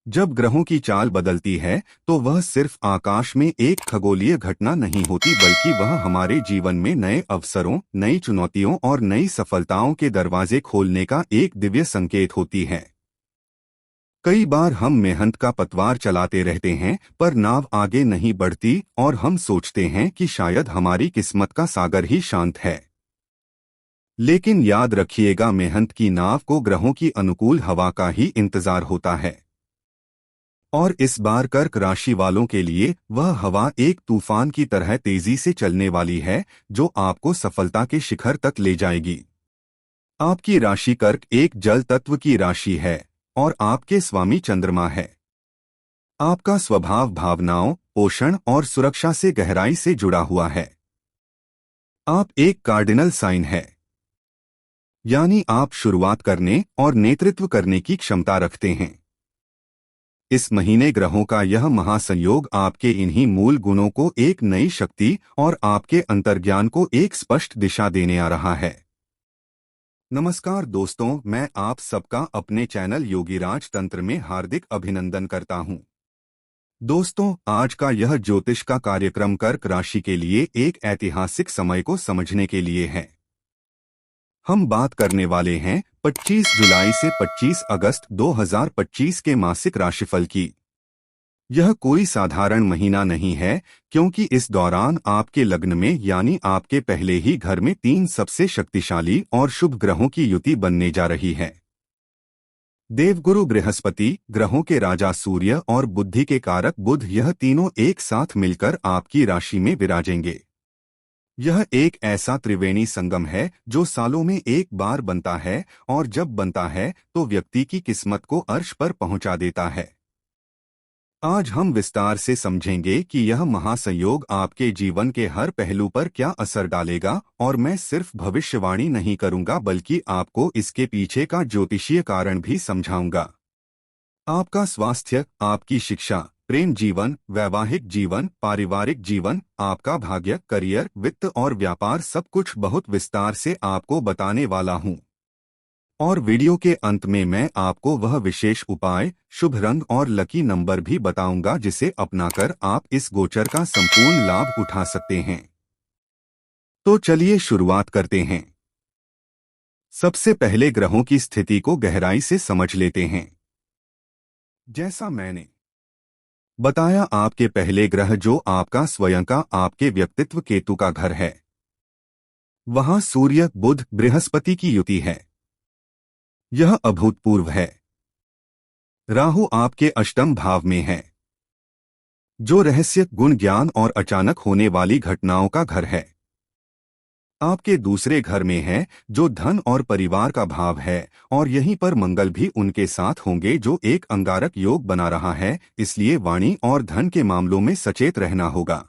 जब ग्रहों की चाल बदलती है तो वह सिर्फ आकाश में एक खगोलीय घटना नहीं होती, बल्कि वह हमारे जीवन में नए अवसरों, नई चुनौतियों और नई सफलताओं के दरवाजे खोलने का एक दिव्य संकेत होती है। कई बार हम मेहनत का पतवार चलाते रहते हैं पर नाव आगे नहीं बढ़ती और हम सोचते हैं कि शायद हमारी किस्मत का सागर ही शांत है। लेकिन याद रखिएगा, मेहनत की नाव को ग्रहों की अनुकूल हवा का ही इंतजार होता है। और इस बार कर्क राशि वालों के लिए वह हवा एक तूफान की तरह तेजी से चलने वाली है, जो आपको सफलता के शिखर तक ले जाएगी। आपकी राशि कर्क एक जल तत्व की राशि है और आपके स्वामी चंद्रमा है। आपका स्वभाव भावनाओं, पोषण और सुरक्षा से गहराई से जुड़ा हुआ है। आप एक कार्डिनल साइन है, यानी आप शुरुआत करने और नेतृत्व करने की क्षमता रखते हैं। इस महीने ग्रहों का यह महासंयोग आपके इन्हीं मूल गुणों को एक नई शक्ति और आपके अंतर्ज्ञान को एक स्पष्ट दिशा देने आ रहा है। नमस्कार दोस्तों, मैं आप सबका अपने चैनल योगीराज तंत्र में हार्दिक अभिनंदन करता हूं। दोस्तों, आज का यह ज्योतिष का कार्यक्रम कर्क राशि के लिए एक ऐतिहासिक समय को समझने के लिए है। हम बात करने वाले हैं 25 जुलाई से 25 अगस्त 2025 के मासिक राशिफल की। यह कोई साधारण महीना नहीं है, क्योंकि इस दौरान आपके लग्न में यानी आपके पहले ही घर में 3 सबसे शक्तिशाली और शुभ ग्रहों की युति बनने जा रही है। देवगुरु बृहस्पति, ग्रहों के राजा सूर्य और बुद्धि के कारक बुध, यह तीनों एक साथ मिलकर आपकी राशि में विराजेंगे। यह एक ऐसा त्रिवेणी संगम है जो सालों में एक बार बनता है, और जब बनता है तो व्यक्ति की किस्मत को अर्श पर पहुंचा देता है। आज हम विस्तार से समझेंगे कि यह महासंयोग आपके जीवन के हर पहलू पर क्या असर डालेगा, और मैं सिर्फ भविष्यवाणी नहीं करूंगा बल्कि आपको इसके पीछे का ज्योतिषीय कारण भी समझाऊंगा। आपका स्वास्थ्य, आपकी शिक्षा, प्रेम जीवन, वैवाहिक जीवन, पारिवारिक जीवन, आपका भाग्य, करियर, वित्त और व्यापार, सब कुछ बहुत विस्तार से आपको बताने वाला हूं। और वीडियो के अंत में मैं आपको वह विशेष उपाय, शुभ रंग और लकी नंबर भी बताऊंगा जिसे अपनाकर आप इस गोचर का संपूर्ण लाभ उठा सकते हैं। तो चलिए शुरुआत करते हैं। सबसे पहले ग्रहों की स्थिति को गहराई से समझ लेते हैं। जैसा मैंने बताया, आपके पहले ग्रह जो आपका स्वयं का, आपके व्यक्तित्व केतु का घर है, वहां सूर्य, बुध, बृहस्पति की युति है। यह अभूतपूर्व है। राहु आपके अष्टम भाव में है, जो रहस्य, गुण, ज्ञान और अचानक होने वाली घटनाओं का घर है। आपके दूसरे घर में है, जो धन और परिवार का भाव है, और यहीं पर मंगल भी उनके साथ होंगे, जो एक अंगारक योग बना रहा है, इसलिए वाणी और धन के मामलों में सचेत रहना होगा।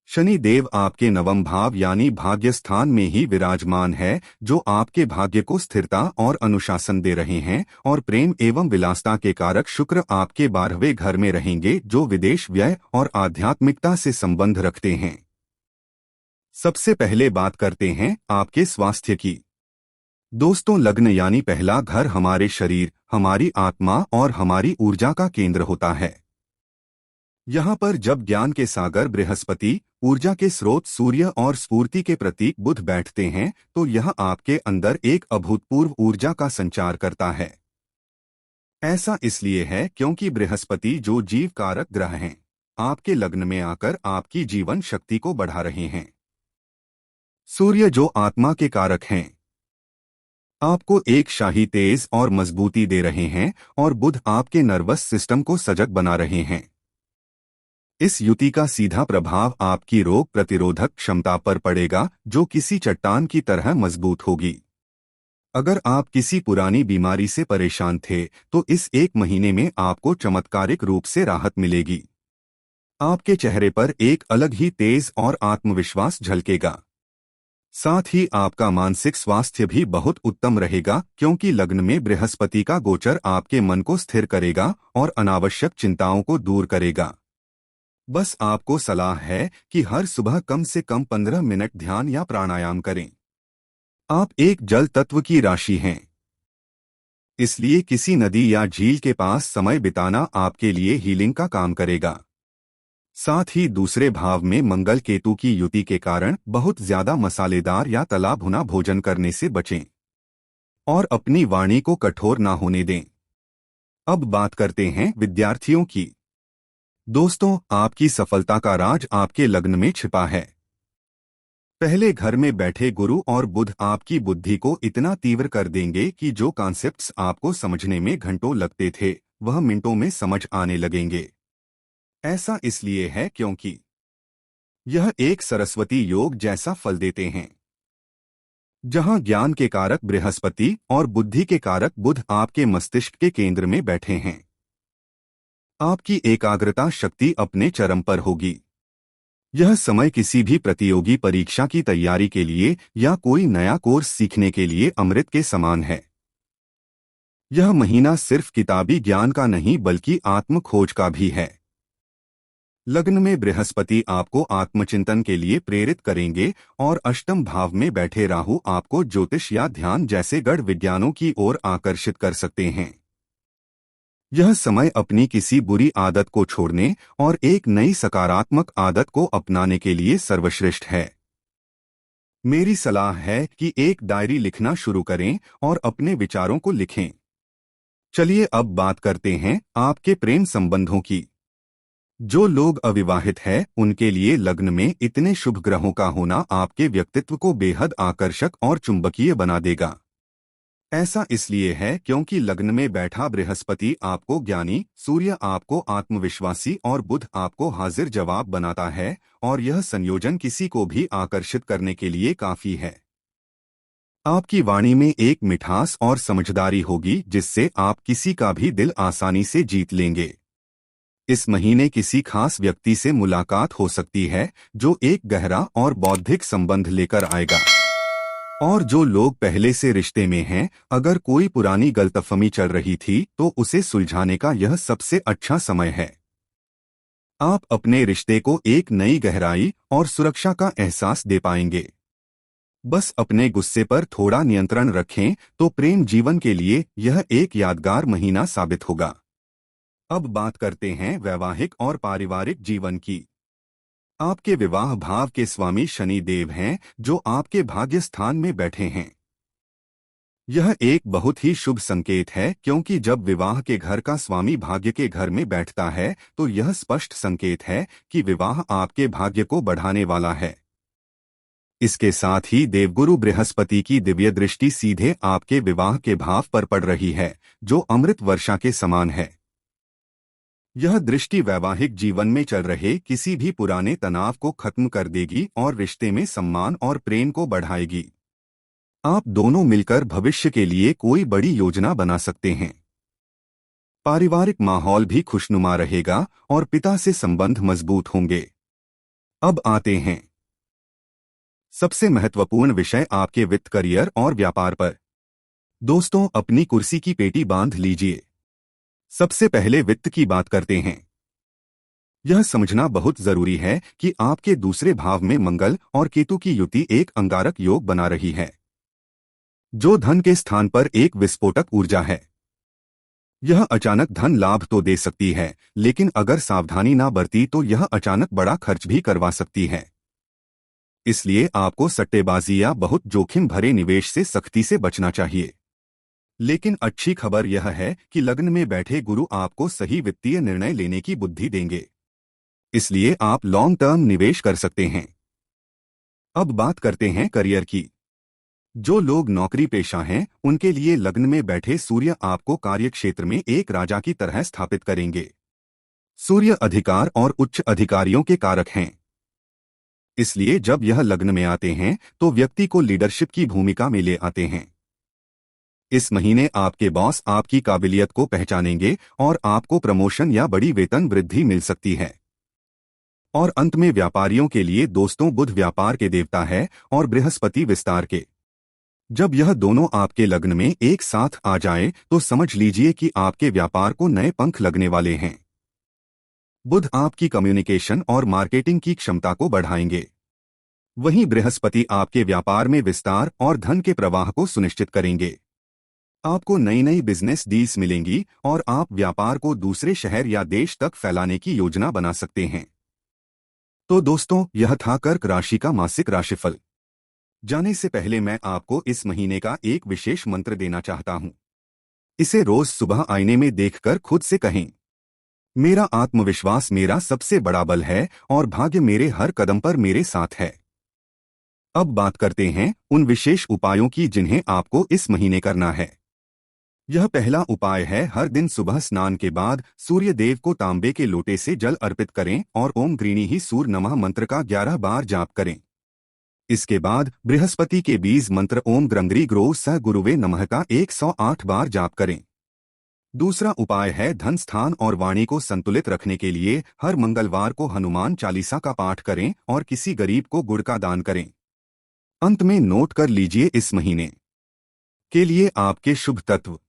शनि देव आपके नवम भाव यानी भाग्य स्थान में ही विराजमान है, जो आपके भाग्य को स्थिरता और अनुशासन दे रहे हैं, और प्रेम एवं विलासता के कारक शुक्र आपके 12वें घर में रहेंगे, जो विदेश, व्यय और आध्यात्मिकता से संबंध रखते हैं। सबसे पहले बात करते हैं आपके स्वास्थ्य की। दोस्तों, लग्न यानी पहला घर हमारे शरीर, हमारी आत्मा और हमारी ऊर्जा का केंद्र होता है। यहाँ पर जब ज्ञान के सागर बृहस्पति, ऊर्जा के स्रोत सूर्य और स्फूर्ति के प्रतीक बुध बैठते हैं, तो यह आपके अंदर एक अभूतपूर्व ऊर्जा का संचार करता है। ऐसा इसलिए है क्योंकि बृहस्पति, जो जीव कारक ग्रह हैं, आपके लग्न में आकर आपकी जीवन शक्ति को बढ़ा रहे हैं। सूर्य, जो आत्मा के कारक हैं, आपको एक शाही तेज और मजबूती दे रहे हैं, और बुध आपके नर्वस सिस्टम को सजग बना रहे हैं। इस युति का सीधा प्रभाव आपकी रोग प्रतिरोधक क्षमता पर पड़ेगा, जो किसी चट्टान की तरह मजबूत होगी। अगर आप किसी पुरानी बीमारी से परेशान थे, तो इस एक महीने में आपको चमत्कारिक रूप से राहत मिलेगी। आपके चेहरे पर एक अलग ही तेज और आत्मविश्वास झलकेगा। साथ ही आपका मानसिक स्वास्थ्य भी बहुत उत्तम रहेगा, क्योंकि लग्न में बृहस्पति का गोचर आपके मन को स्थिर करेगा और अनावश्यक चिंताओं को दूर करेगा। बस आपको सलाह है कि हर सुबह कम से कम 15 मिनट ध्यान या प्राणायाम करें। आप एक जल तत्व की राशि हैं। इसलिए किसी नदी या झील के पास समय बिताना आपके लिए हीलिंग का काम करेगा। साथ ही दूसरे भाव में मंगल केतु की युति के कारण बहुत ज्यादा मसालेदार या तला भुना भोजन करने से बचें और अपनी वाणी को कठोर ना होने दें। अब बात करते हैं विद्यार्थियों की। दोस्तों, आपकी सफलता का राज आपके लग्न में छिपा है। पहले घर में बैठे गुरु और बुध आपकी बुद्धि को इतना तीव्र कर देंगे कि जो कॉन्सेप्ट्स आपको समझने में घंटों लगते थे वह मिनटों में समझ आने लगेंगे। ऐसा इसलिए है क्योंकि यह एक सरस्वती योग जैसा फल देते हैं। जहां ज्ञान के कारक बृहस्पति और बुद्धि के कारक बुध आपके मस्तिष्क के केंद्र में बैठे हैं, आपकी एकाग्रता शक्ति अपने चरम पर होगी। यह समय किसी भी प्रतियोगी परीक्षा की तैयारी के लिए या कोई नया कोर्स सीखने के लिए अमृत के समान है। यह महीना सिर्फ किताबी ज्ञान का नहीं बल्कि आत्म खोज का भी है। लग्न में बृहस्पति आपको आत्मचिंतन के लिए प्रेरित करेंगे और अष्टम भाव में बैठे राहु आपको ज्योतिष या ध्यान जैसे गढ़ विज्ञानों की ओर आकर्षित कर सकते हैं। यह समय अपनी किसी बुरी आदत को छोड़ने और एक नई सकारात्मक आदत को अपनाने के लिए सर्वश्रेष्ठ है। मेरी सलाह है कि एक डायरी लिखना शुरू करें और अपने विचारों को लिखें। चलिए अब बात करते हैं आपके प्रेम संबंधों की। जो लोग अविवाहित हैं उनके लिए लग्न में इतने शुभ ग्रहों का होना आपके व्यक्तित्व को बेहद आकर्षक और चुंबकीय बना देगा। ऐसा इसलिए है क्योंकि लग्न में बैठा बृहस्पति आपको ज्ञानी, सूर्य आपको आत्मविश्वासी और बुध आपको हाजिर जवाब बनाता है और यह संयोजन किसी को भी आकर्षित करने के लिए काफी है। आपकी वाणी में एक मिठास और समझदारी होगी जिससे आप किसी का भी दिल आसानी से जीत लेंगे। इस महीने किसी खास व्यक्ति से मुलाकात हो सकती है जो एक गहरा और बौद्धिक संबंध लेकर आएगा। और जो लोग पहले से रिश्ते में हैं, अगर कोई पुरानी गलतफहमी चल रही थी तो उसे सुलझाने का यह सबसे अच्छा समय है। आप अपने रिश्ते को एक नई गहराई और सुरक्षा का एहसास दे पाएंगे। बस अपने गुस्से पर थोड़ा नियंत्रण रखें तो प्रेम जीवन के लिए यह एक यादगार महीना साबित होगा। अब बात करते हैं वैवाहिक और पारिवारिक जीवन की। आपके विवाह भाव के स्वामी शनि देव हैं जो आपके भाग्य स्थान में बैठे हैं। यह एक बहुत ही शुभ संकेत है क्योंकि जब विवाह के घर का स्वामी भाग्य के घर में बैठता है तो यह स्पष्ट संकेत है कि विवाह आपके भाग्य को बढ़ाने वाला है। इसके साथ ही देवगुरु बृहस्पति की दिव्य दृष्टि सीधे आपके विवाह के भाव पर पड़ रही है जो अमृत वर्षा के समान है। यह दृष्टि वैवाहिक जीवन में चल रहे किसी भी पुराने तनाव को खत्म कर देगी और रिश्ते में सम्मान और प्रेम को बढ़ाएगी। आप दोनों मिलकर भविष्य के लिए कोई बड़ी योजना बना सकते हैं। पारिवारिक माहौल भी खुशनुमा रहेगा और पिता से संबंध मजबूत होंगे। अब आते हैं सबसे महत्वपूर्ण विषय आपके वित्त, करियर और व्यापार पर। दोस्तों, अपनी कुर्सी की पेटी बांध लीजिए। सबसे पहले वित्त की बात करते हैं। यह समझना बहुत जरूरी है कि आपके दूसरे भाव में मंगल और केतु की युति एक अंगारक योग बना रही है जो धन के स्थान पर एक विस्फोटक ऊर्जा है। यह अचानक धन लाभ तो दे सकती है, लेकिन अगर सावधानी ना बरती तो यह अचानक बड़ा खर्च भी करवा सकती है। इसलिए आपको सट्टेबाजी या बहुत जोखिम भरे निवेश से सख्ती से बचना चाहिए। लेकिन अच्छी खबर यह है कि लग्न में बैठे गुरु आपको सही वित्तीय निर्णय लेने की बुद्धि देंगे। इसलिए आप लॉन्ग टर्म निवेश कर सकते हैं। अब बात करते हैं करियर की। जो लोग नौकरी पेशा हैं उनके लिए लग्न में बैठे सूर्य आपको कार्य क्षेत्र में एक राजा की तरह स्थापित करेंगे। सूर्य अधिकार और उच्च अधिकारियों के कारक हैं। इसलिए जब यह लग्न में आते हैं तो व्यक्ति को लीडरशिप की भूमिका में ले आते हैं। इस महीने आपके बॉस आपकी काबिलियत को पहचानेंगे और आपको प्रमोशन या बड़ी वेतन वृद्धि मिल सकती है। और अंत में व्यापारियों के लिए दोस्तों, बुध व्यापार के देवता है और बृहस्पति विस्तार के। जब यह दोनों आपके लग्न में एक साथ आ जाए तो समझ लीजिए कि आपके व्यापार को नए पंख लगने वाले हैं। बुध आपकी कम्युनिकेशन और मार्केटिंग की क्षमता को बढ़ाएंगे, वहीं बृहस्पति आपके व्यापार में विस्तार और धन के प्रवाह को सुनिश्चित करेंगे। आपको नई नई बिजनेस डील्स मिलेंगी और आप व्यापार को दूसरे शहर या देश तक फैलाने की योजना बना सकते हैं। तो दोस्तों, यह था कर्क राशि का मासिक राशिफल। जाने से पहले मैं आपको इस महीने का एक विशेष मंत्र देना चाहता हूं। इसे रोज सुबह आईने में देखकर खुद से कहें, मेरा आत्मविश्वास मेरा सबसे बड़ा बल है और भाग्य मेरे हर कदम पर मेरे साथ है। अब बात करते हैं उन विशेष उपायों की जिन्हें आपको इस महीने करना है। यह पहला उपाय है, हर दिन सुबह स्नान के बाद सूर्य देव को तांबे के लोटे से जल अर्पित करें और ओम गृणी ही सूर्य नमः मंत्र का 11 बार जाप करें। इसके बाद बृहस्पति के बीज मंत्र ओम ग्रंग्री ग्रो स गुरुवे नमः का 108 बार जाप करें। दूसरा उपाय है, धन स्थान और वाणी को संतुलित रखने के लिए हर मंगलवार को हनुमान चालीसा का पाठ करें और किसी गरीब को गुड़ का दान करें। अंत में नोट कर लीजिए, इस महीने के लिए आपके शुभ तत्व,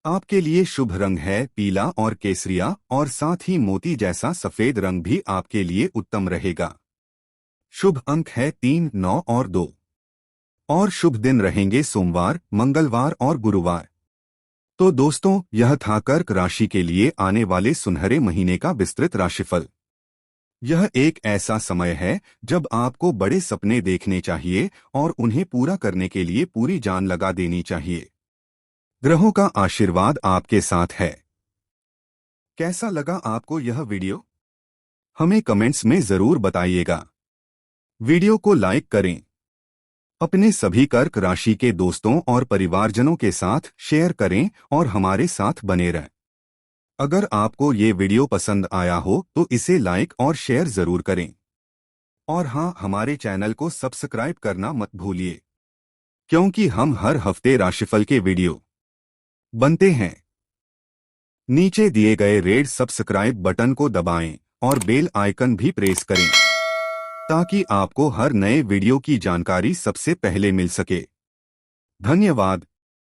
आपके लिए शुभ रंग है पीला और केसरिया, और साथ ही मोती जैसा सफेद रंग भी आपके लिए उत्तम रहेगा। शुभ अंक है 3, 9 और 2, और शुभ दिन रहेंगे सोमवार, मंगलवार और गुरुवार। तो दोस्तों, यह था कर्क राशि के लिए आने वाले सुनहरे महीने का विस्तृत राशिफल। यह एक ऐसा समय है जब आपको बड़े सपने देखने चाहिए और उन्हें पूरा करने के लिए पूरी जान लगा देनी चाहिए। ग्रहों का आशीर्वाद आपके साथ है। कैसा लगा आपको यह वीडियो? हमें कमेंट्स में जरूर बताइएगा। वीडियो को लाइक करें, अपने सभी कर्क राशि के दोस्तों और परिवारजनों के साथ शेयर करें और हमारे साथ बने रहें। अगर आपको ये वीडियो पसंद आया हो तो इसे लाइक और शेयर जरूर करें। और हाँ, हमारे चैनल को सब्सक्राइब करना मत भूलिए, क्योंकि हम हर हफ्ते राशिफल के वीडियो बनते हैं। नीचे दिए गए रेड सब्सक्राइब बटन को दबाएं और बेल आइकन भी प्रेस करें, ताकि आपको हर नए वीडियो की जानकारी सबसे पहले मिल सके। धन्यवाद।